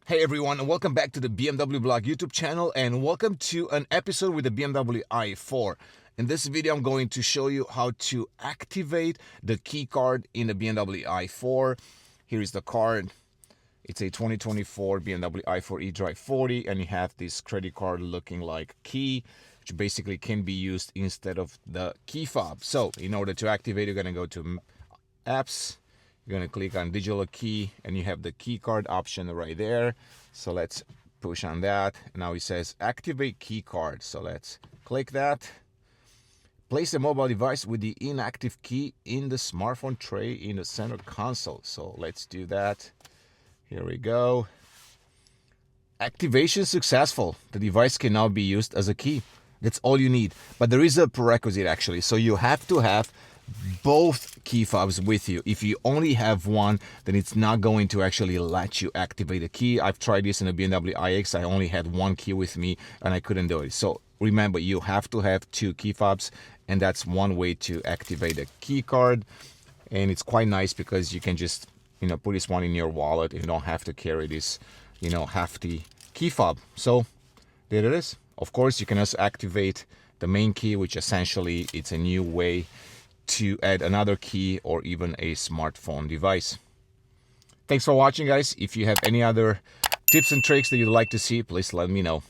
Hey everyone, and welcome back to the BMW Blog YouTube channel, and welcome to an episode with the BMW i4. In this video, I'm going to show you how to activate the key card in the BMW i4. Here is the card. It's a 2024 BMW i4 eDrive 40, and you have this credit card looking like key, which basically can be used instead of the key fob. So in order to activate, you're going to go to Apps. You're going to click on Digital Key, and you have the key card option right there. So let's push on that. Now it says Activate Key Card. So let's click that. Place a mobile device with the inactive key in the smartphone tray in the center console. So let's do that. Here we go. Activation successful. The device can now be used as a key. That's all you need. But there is a prerequisite actually. So you have to have both key fobs with you. If you only have one, then it's not going to actually let you activate a key. I've tried this in a BMW iX. I only had one key with me and I couldn't do it. So remember, you have to have two key fobs, and that's one way to activate a key card. And it's quite nice because you can just, put this one in your wallet. You don't have to carry this, hefty key fob. So there it is. Of course, you can also activate the main key, which essentially it's a new way to add another key or even a smartphone device. Thanks for watching, guys. If you have any other tips and tricks that you'd like to see, please let me know.